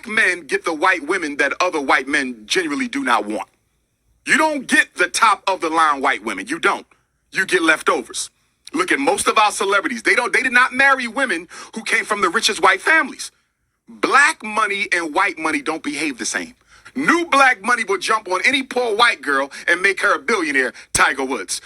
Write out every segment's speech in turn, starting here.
Black men get the white women that other white men genuinely do not want. You don't get the top of the line white women. You don't. You get leftovers. Look at most of our celebrities. They did not marry women who came from the richest white families. Black money and white money don't behave the same. New black money will jump on any poor white girl and make her a billionaire, Tiger Woods.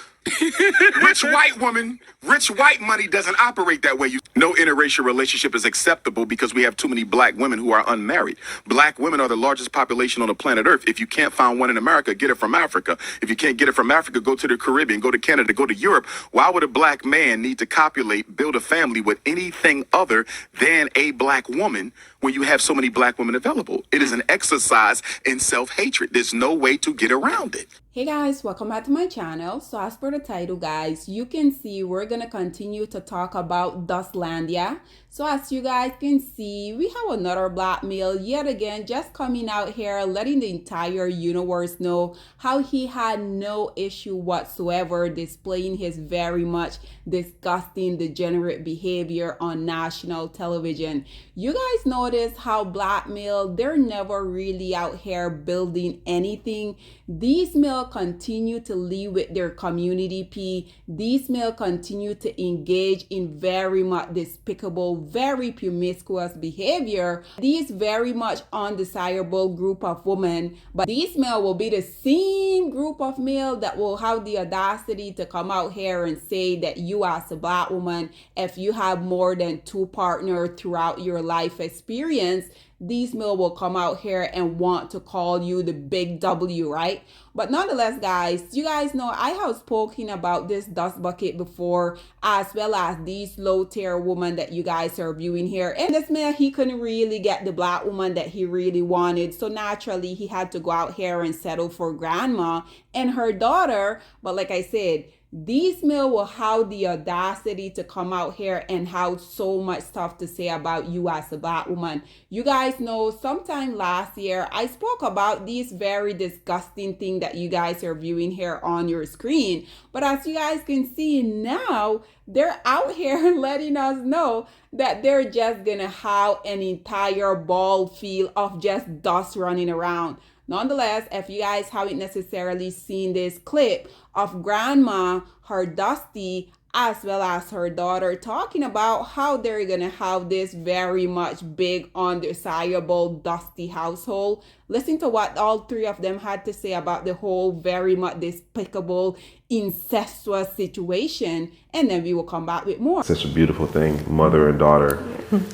Rich white money doesn't operate that way. No interracial relationship is acceptable because we have too many black women who are unmarried. Black women are the largest population on the planet Earth. If you can't find one in America, get it from Africa. If you can't get it from Africa, go to the Caribbean, go to Canada, go to Europe. Why would a black man need to copulate, build a family with anything other than a black woman when you have so many black women available? It is an exercise in self-hatred. There's no way to get around it. Hey guys, welcome back to my channel. So as per the title, guys, you can see we're gonna continue to talk about Dustlandia. So as you guys can see, we have another black male yet again just coming out here letting the entire universe know how he had no issue whatsoever displaying his very much disgusting degenerate behavior on national television. You guys notice how black male, they're never really out here building anything. These male continue to live with their community P. These male continue to engage in very much despicable, very promiscuous behavior. These very much undesirable group of women, but these male will be the same group of male that will have the audacity to come out here and say that you as a black woman, if you have more than 2 partners throughout your life experience, these male will come out here and want to call you the big W, right? But nonetheless, guys, you guys know I have spoken about this dust bucket before, as well as these low tier women that you guys are viewing here. And this man, he couldn't really get the black woman that he really wanted. So naturally, he had to go out here and settle for grandma and her daughter. But like I said, these male will have the audacity to come out here and have so much stuff to say about you as a black woman. You guys know sometime last year, I spoke about these very disgusting thing that you guys are viewing here on your screen. But as you guys can see now, they're out here letting us know that they're just gonna have an entire ball field of just dust running around. Nonetheless, if you guys haven't necessarily seen this clip of grandma, her Dusty, as well as her daughter talking about how they're gonna have this very much big, undesirable, dusty household, listen to what all 3 of them had to say about the whole very much despicable, incestuous situation, and then we will come back with more. Such a beautiful thing, mother and daughter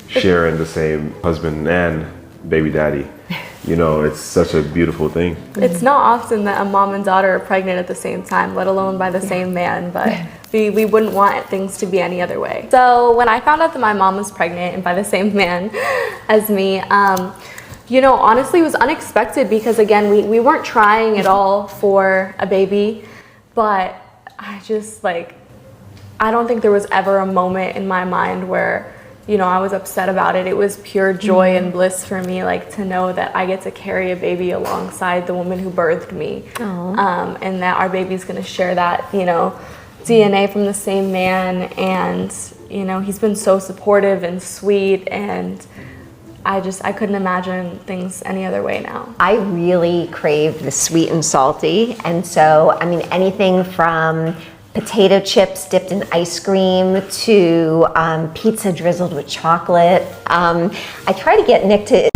sharing the same husband and baby daddy. You know, it's such a beautiful thing. It's not often that a mom and daughter are pregnant at the same time, let alone by the same man, but we wouldn't want things to be any other way. So when I found out that my mom was pregnant and by the same man as me, you know, honestly it was unexpected because again, we weren't trying at all for a baby, but I don't think there was ever a moment in my mind where, you know, I was upset about it. It was pure joy and bliss for me, like to know that I get to carry a baby alongside the woman who birthed me, and that our baby's gonna share that, you know, DNA from the same man. And you know, he's been so supportive and sweet, and I couldn't imagine things any other way now. I really crave the sweet and salty, and so I mean anything from potato chips dipped in ice cream to pizza drizzled with chocolate. I try to get Nick to...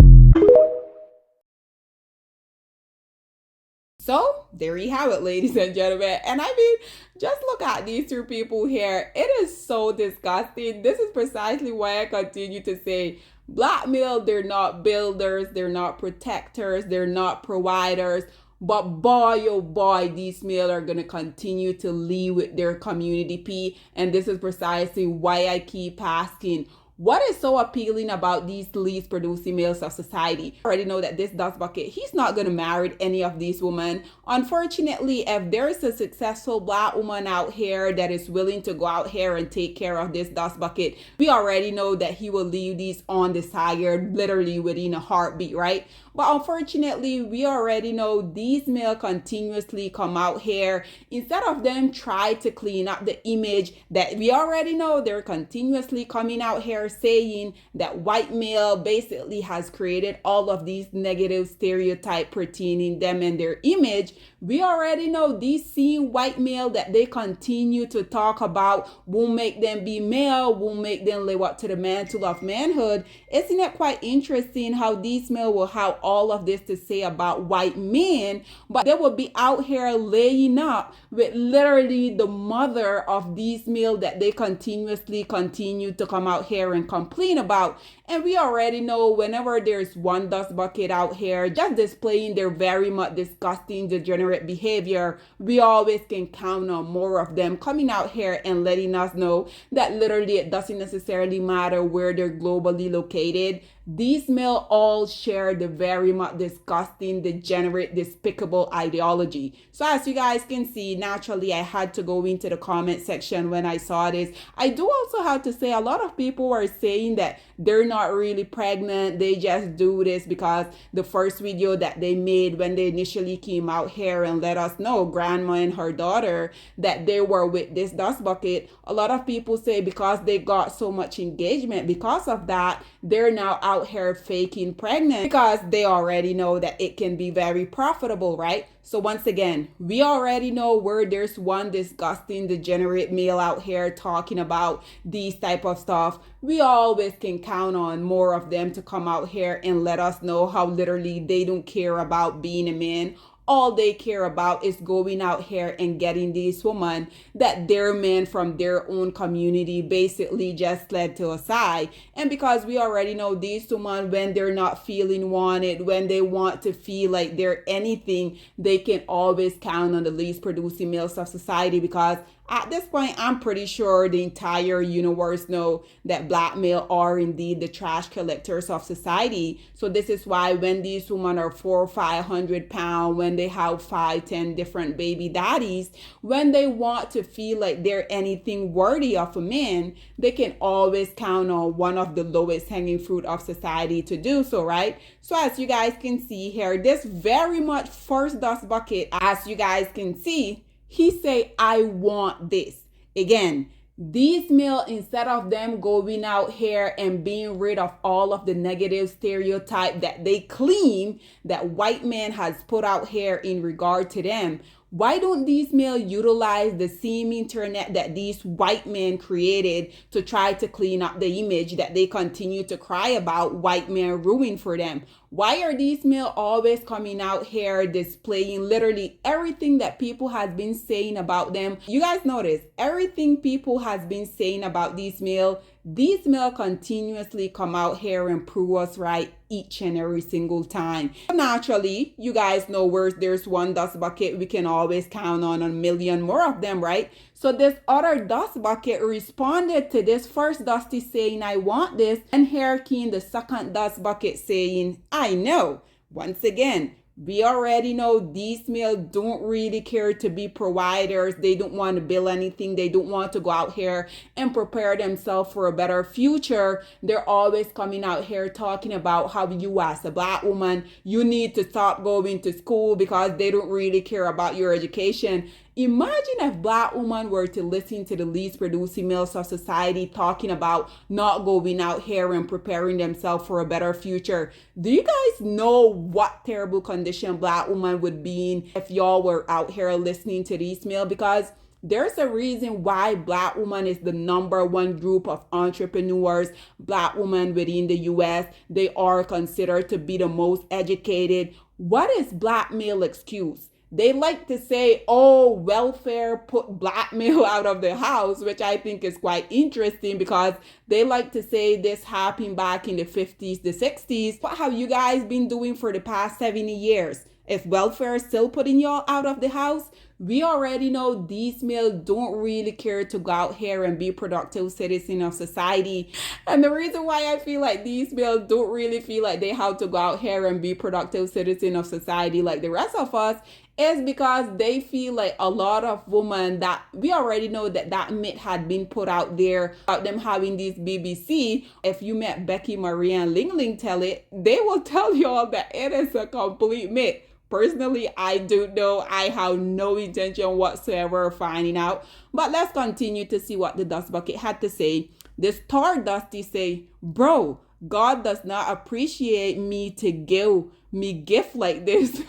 So there you have it, ladies and gentlemen. And I mean, just look at these 2 people here. It is so disgusting. This is precisely why I continue to say black male, they're not builders, they're not protectors, they're not providers. But boy, oh boy, these male are going to continue to lead with their community P. And this is precisely why I keep asking, what is so appealing about these least producing males of society? I already know that this dust bucket, he's not going to marry any of these women. Unfortunately, if there's a successful black woman out here that is willing to go out here and take care of this dust bucket, we already know that he will leave these undesired literally within a heartbeat, right? But unfortunately, we already know these male continuously come out here. Instead of them try to clean up the image that we already know, they're continuously coming out here here saying that white male basically has created all of these negative stereotypes pertaining them and their image, we already know these same white male that they continue to talk about will make them be male, will make them live up to the mantle of manhood. Isn't it quite interesting how these male will have all of this to say about white men, but they will be out here laying up with literally the mother of these male that they continuously continue to come out here and complain about. And we already know whenever there's one dust bucket out here just displaying their very much disgusting, degenerate behavior, we always can count on more of them coming out here and letting us know that literally it doesn't necessarily matter where they're globally located. These male all share the very much disgusting, degenerate, despicable ideology. So as you guys can see, naturally I had to go into the comment section when I saw this. I do also have to say a lot of people are saying that they're not really pregnant. They just do this because the first video that they made when they initially came out here and let us know, grandma and her daughter, that they were with this dust bucket. A lot of people say because they got so much engagement, because of that, they're now out here faking pregnant because they already know that it can be very profitable, right? So once again, we already know where there's one disgusting, degenerate male out here talking about these type of stuff, we always can count on more of them to come out here and let us know how literally they don't care about being a man. All they care about is going out here and getting these women that their men from their own community basically just led to a side. And because we already know these women, when they're not feeling wanted, when they want to feel like they're anything, they can always count on the least producing males of society, because at this point, I'm pretty sure the entire universe know that black male are indeed the trash collectors of society. So this is why when these women are 400 or 500 pounds, when they have 5-10 different baby daddies, when they want to feel like they're anything worthy of a man, they can always count on one of the lowest hanging fruit of society to do so, right? So as you guys can see here, this very much first dust bucket, as you guys can see, he say, I want this. Again, these male, instead of them going out here and being rid of all of the negative stereotype that they claim that white man has put out here in regard to them, why don't these male utilize the same internet that these white men created to try to clean up the image that they continue to cry about white men ruined for them? Why are these male always coming out here displaying literally everything that people has been saying about them? You guys notice everything people has been saying about these male continuously come out here and prove us right each and every single time. Naturally, you guys know where there's one dust bucket, we can always count on a million more of them, right? So this other dust bucket responded to this first dusty saying, I want this, and here came the second dust bucket saying, I know. Once again, we already know these males don't really care to be providers. They don't want to build anything. They don't want to go out here and prepare themselves for a better future. They're always coming out here talking about how you as a black woman, you need to stop going to school because they don't really care about your education. Imagine if black women were to listen to the least producing males of society talking about not going out here and preparing themselves for a better future. Do you guys know what terrible condition black women would be in if y'all were out here listening to these males? Because there's a reason why black woman is the #1 group of entrepreneurs, black women within the US. They are considered to be the most educated. What is black male excuse? They like to say, oh, welfare put black male out of the house, which I think is quite interesting because they like to say this happened back in the 50s, the 60s. What have you guys been doing for the past 70 years? If welfare is still putting y'all out of the house, we already know these males don't really care to go out here and be productive citizens of society. And the reason why I feel like these males don't really feel like they have to go out here and be productive citizens of society like the rest of us is because they feel like a lot of women that we already know that myth had been put out there about them having these BBC. If you met Becky, Maria, and Ling Ling tell it, they will tell y'all that it is a complete myth. Personally, I don't know. I have no intention whatsoever of finding out. But let's continue to see what the dust bucket had to say. This Thor Dusty say, bro, God does not appreciate me to give me gift like this.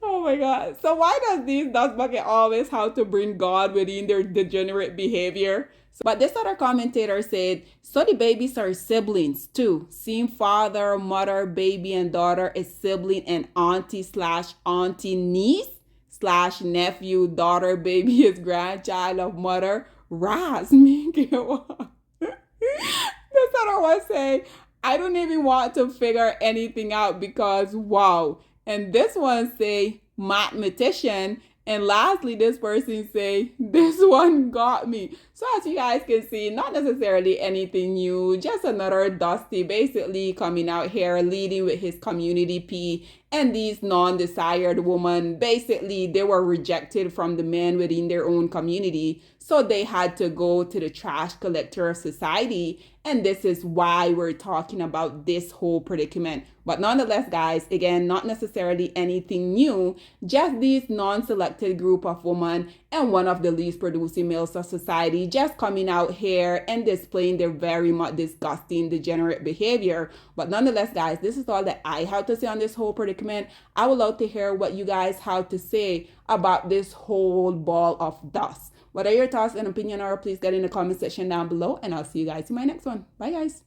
Oh my God. So why does these dust bucket always have to bring God within their degenerate behavior? But this other commentator said, so the babies are siblings too. Same father, mother, baby, and daughter is sibling and auntie/auntie niece slash nephew, daughter, baby is grandchild of mother. Raz, make it up. This other one say, I don't even want to figure anything out because wow. And this one say, mathematician. And lastly, this person say, this one got me. So as you guys can see, not necessarily anything new, just another Dusty basically coming out here leading with his community P. And these non-desired women, basically they were rejected from the men within their own community. So they had to go to the trash collector of society. And this is why we're talking about this whole predicament. But nonetheless, guys, again, not necessarily anything new, just these non-selected group of women and one of the least producing males of society just coming out here and displaying their very much disgusting, degenerate behavior. But nonetheless, guys, this is all that I have to say on this whole predicament. I would love to hear what you guys have to say about this whole ball of dust. What are your thoughts and opinion, or please get in the comment section down below, and I'll see you guys in my next one. Bye, guys.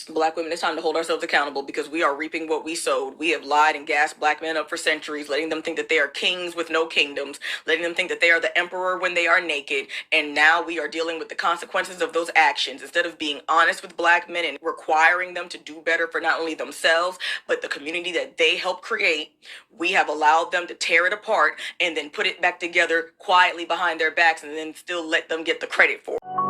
Black women, it's time to hold ourselves accountable because we are reaping what we sowed. We have lied and gassed black men up for centuries, letting them think that they are kings with no kingdoms, letting them think that they are the emperor when they are naked. And now we are dealing with the consequences of those actions. Instead of being honest with black men and requiring them to do better for not only themselves, but the community that they helped create, we have allowed them to tear it apart and then put it back together quietly behind their backs and then still let them get the credit for it.